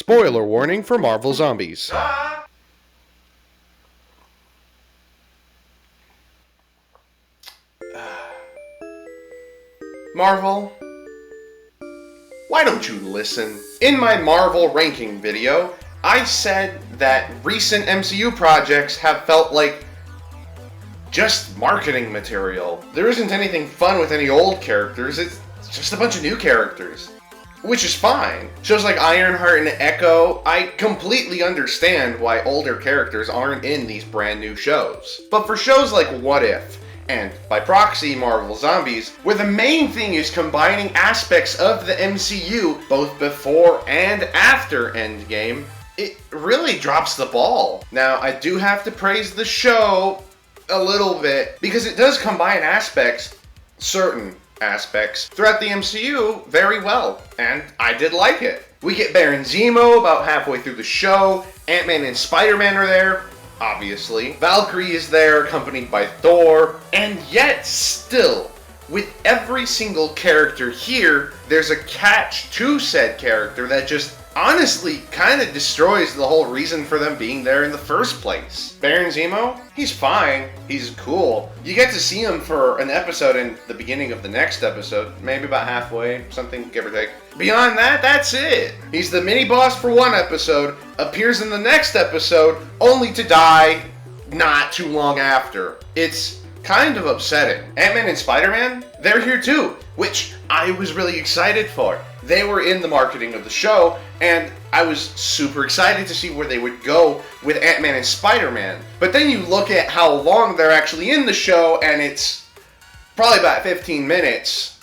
Spoiler warning for Marvel Zombies. Marvel, why don't you listen? In my Marvel ranking video, I said that recent MCU projects have felt like just marketing material. There isn't anything fun with any old characters, it's just a bunch of new characters. Which is fine. Shows like Ironheart and Echo, I completely understand why older characters aren't in these brand new shows. But for shows like What If, and by proxy Marvel Zombies, where the main thing is combining aspects of the MCU both before and after Endgame, it really drops the ball. Now, I do have to praise the show a little bit, because it does combine certain aspects throughout the MCU very well, and I did like it. We get Baron Zemo about halfway through the show, Ant-Man and Spider-Man are there, obviously. Valkyrie is there, accompanied by Thor, and yet still, with every single character here, there's a catch to said character that just honestly kind of destroys the whole reason for them being there in the first place. Baron Zemo, he's fine, he's cool. You get to see him for an episode in the beginning of the next episode, maybe about halfway, something, give or take. Beyond that, that's it. He's the mini-boss for one episode, appears in the next episode, only to die not too long after. It's kind of upsetting. Ant-Man and Spider-Man, they're here too, which I was really excited for. They were in the marketing of the show, and I was super excited to see where they would go with Ant-Man and Spider-Man. But then you look at how long they're actually in the show, and it's probably about 15 minutes.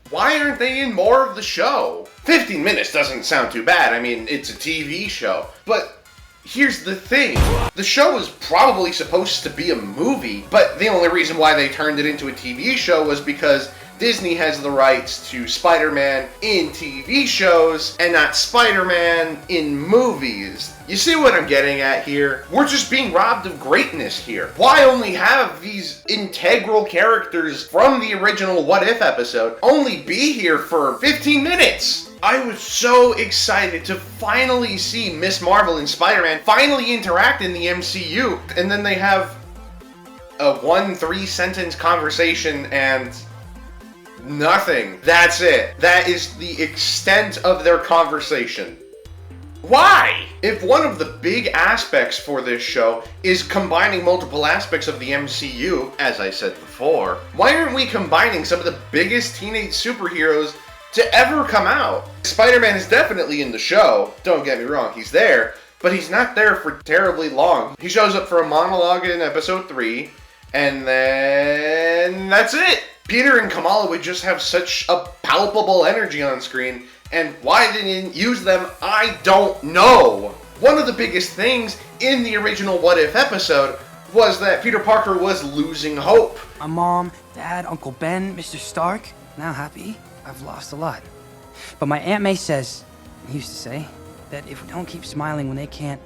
Why aren't they in more of the show? 15 minutes doesn't sound too bad. I mean, it's a TV show. But here's the thing. The show was probably supposed to be a movie, but the only reason why they turned it into a TV show was because Disney has the rights to Spider-Man in TV shows and not Spider-Man in movies. You see what I'm getting at here? We're just being robbed of greatness here. Why only have these integral characters from the original What If episode only be here for 15 minutes? I was so excited to finally see Ms. Marvel and Spider-Man finally interact in the MCU, and then they have a 1-3 sentence conversation and nothing. That's it. That is the extent of their conversation. Why? If one of the big aspects for this show is combining multiple aspects of the MCU, as I said before, why aren't we combining some of the biggest teenage superheroes to ever come out? Spider-Man is definitely in the show, don't get me wrong, he's there, but he's not there for terribly long. He shows up for a monologue in episode 3, and then that's it. Peter and Kamala would just have such a palpable energy on screen, and why they didn't use them, I don't know. One of the biggest things in the original What If episode was that Peter Parker was losing hope. My mom, Dad, Uncle Ben, Mr. Stark, now happy. I've lost a lot. But my Aunt May says, used to say, that if we don't keep smiling when they can't,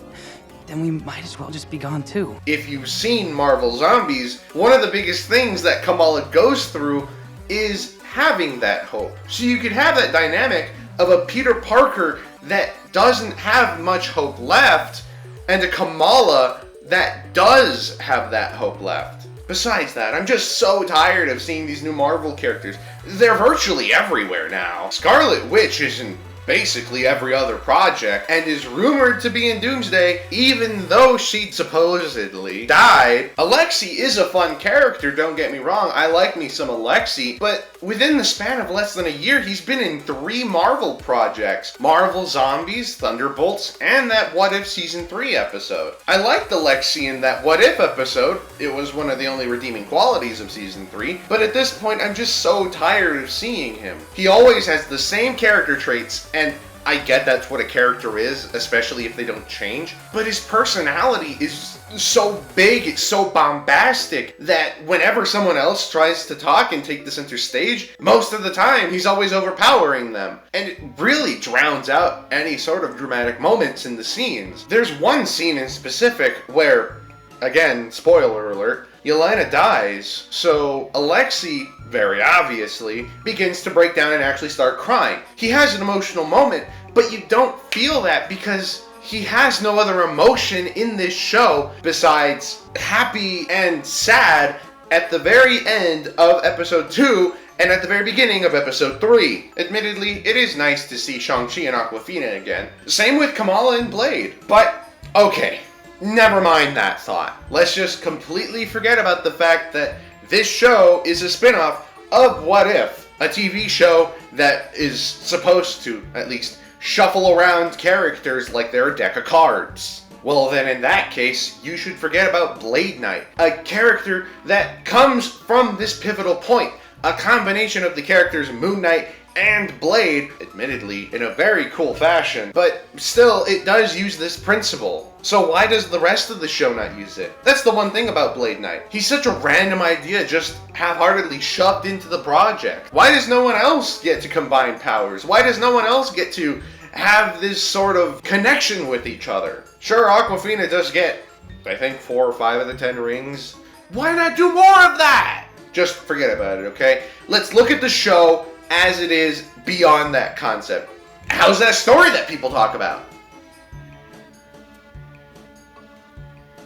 then we might as well just be gone too. If you've seen Marvel Zombies, one of the biggest things that Kamala goes through is having that hope. So you could have that dynamic of a Peter Parker that doesn't have much hope left, and a Kamala that does have that hope left. Besides that, I'm just so tired of seeing these new Marvel characters. They're virtually everywhere now. Scarlet Witch is in basically every other project, and is rumored to be in Doomsday, even though she'd supposedly died. Alexei is a fun character, don't get me wrong, I like me some Alexei, but within the span of less than a year, he's been in 3 Marvel projects. Marvel Zombies, Thunderbolts, and that What If Season 3 episode. I liked Alexei in that What If episode, it was one of the only redeeming qualities of Season 3, but at this point, I'm just so tired of seeing him. He always has the same character traits, and I get that's what a character is, especially if they don't change, but his personality is so big, it's so bombastic, that whenever someone else tries to talk and take the center stage, most of the time he's always overpowering them, and it really drowns out any sort of dramatic moments in the scenes. There's one scene in specific where, again, spoiler alert, Yelena dies, so Alexei, very obviously, begins to break down and actually start crying. He has an emotional moment, but you don't feel that because he has no other emotion in this show besides happy and sad at the very end of episode 2 and at the very beginning of episode 3. Admittedly, it is nice to see Shang-Chi and Awkwafina again. Same with Kamala and Blade. But, okay, never mind that thought. Let's just completely forget about the fact that this show is a spin-off of What If, a TV show that is supposed to, at least, shuffle around characters like they're a deck of cards. Well, then in that case, you should forget about Blade Knight, a character that comes from this pivotal point, a combination of the characters Moon Knight and Blade, admittedly in a very cool fashion, but still it does use this principle. So why does the rest of the show not use it? That's the one thing about Blade Knight. He's such a random idea just half-heartedly shoved into the project. Why does no one else get to combine powers? Why does no one else get to have this sort of connection with each other? Sure, Awkwafina does get, I think, 4 or 5 of the 10 rings. Why not do more of that? Just forget about it, okay? Let's look at the show as it is beyond that concept. How's that story that people talk about?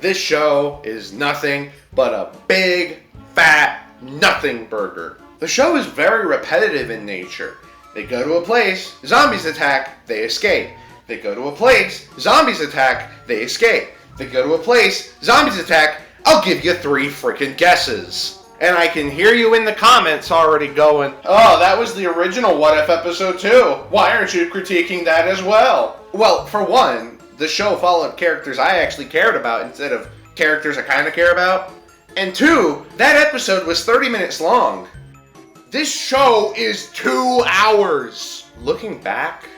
This show is nothing but a big, fat, nothing burger. The show is very repetitive in nature. They go to a place, zombies attack, they escape. They go to a place, zombies attack, they escape. They go to a place, zombies attack, I'll give you 3 freaking guesses. And I can hear you in the comments already going, oh, that was the original What If episode 2. Why aren't you critiquing that as well? Well, for one, the show followed characters I actually cared about instead of characters I kind of care about. And 2, that episode was 30 minutes long. This show is 2 hours. Looking back,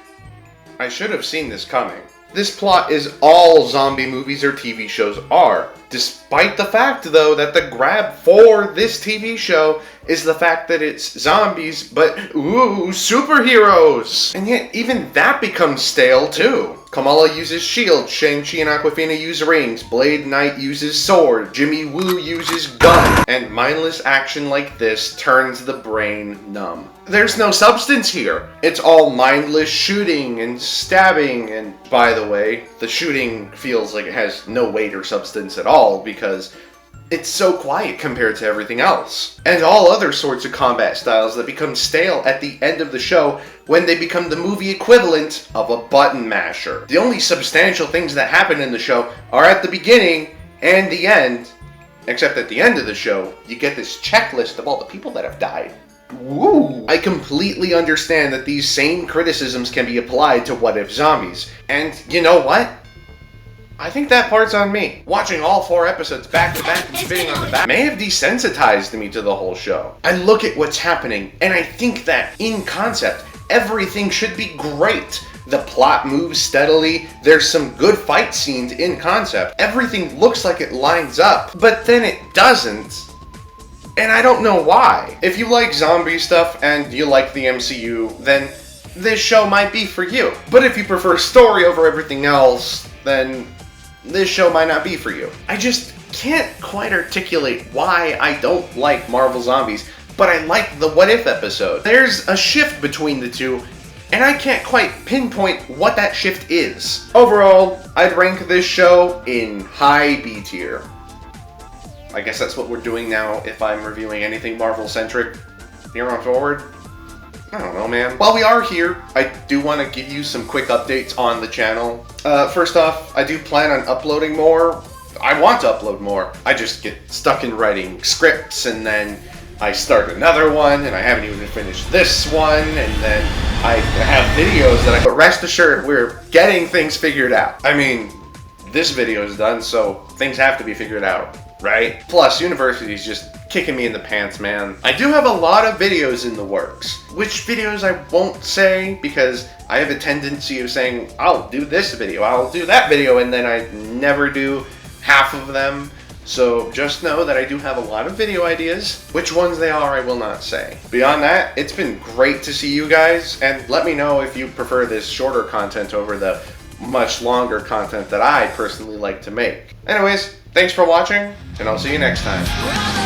I should have seen this coming. This plot is all zombie movies or TV shows are. Despite the fact, though, that the grab for this TV show is the fact that it's zombies, but ooh, superheroes! And yet, even that becomes stale, too. Kamala uses shield, Shang-Chi and Awkwafina use rings, Blade Knight uses sword, Jimmy Woo uses gun, and mindless action like this turns the brain numb. There's no substance here. It's all mindless shooting and stabbing, and by the way, the shooting feels like it has no weight or substance at all because it's so quiet compared to everything else. And all other sorts of combat styles that become stale at the end of the show when they become the movie equivalent of a button masher. The only substantial things that happen in the show are at the beginning and the end, except at the end of the show, you get this checklist of all the people that have died. Woo! I completely understand that these same criticisms can be applied to What If Zombies. And you know what? I think that part's on me. Watching all 4 episodes back to back and spitting on the back may have desensitized me to the whole show. I look at what's happening, and I think that, in concept, everything should be great. The plot moves steadily, there's some good fight scenes in concept, everything looks like it lines up, but then it doesn't. And I don't know why. If you like zombie stuff and you like the MCU, then this show might be for you. But if you prefer story over everything else, then this show might not be for you. I just can't quite articulate why I don't like Marvel Zombies, but I like the What If episode. There's a shift between the two, and I can't quite pinpoint what that shift is. Overall, I'd rank this show in high B tier. I guess that's what we're doing now if I'm reviewing anything Marvel-centric here on forward. I don't know, man. While we are here, I do want to give you some quick updates on the channel. First off, I do plan on uploading more. I want to upload more. I just get stuck in writing scripts, and then I start another one, and I haven't even finished this one, and then I have videos that But rest assured, we're getting things figured out. I mean, this video is done, so things have to be figured out, right? Plus, university's just kicking me in the pants, man. I do have a lot of videos in the works. Which videos I won't say, because I have a tendency of saying, I'll do this video, I'll do that video, and then I never do half of them. So just know that I do have a lot of video ideas. Which ones they are, I will not say. Beyond that, it's been great to see you guys, and let me know if you prefer this shorter content over the much longer content that I personally like to make. Anyways, Thanks for watching, and I'll see you next time.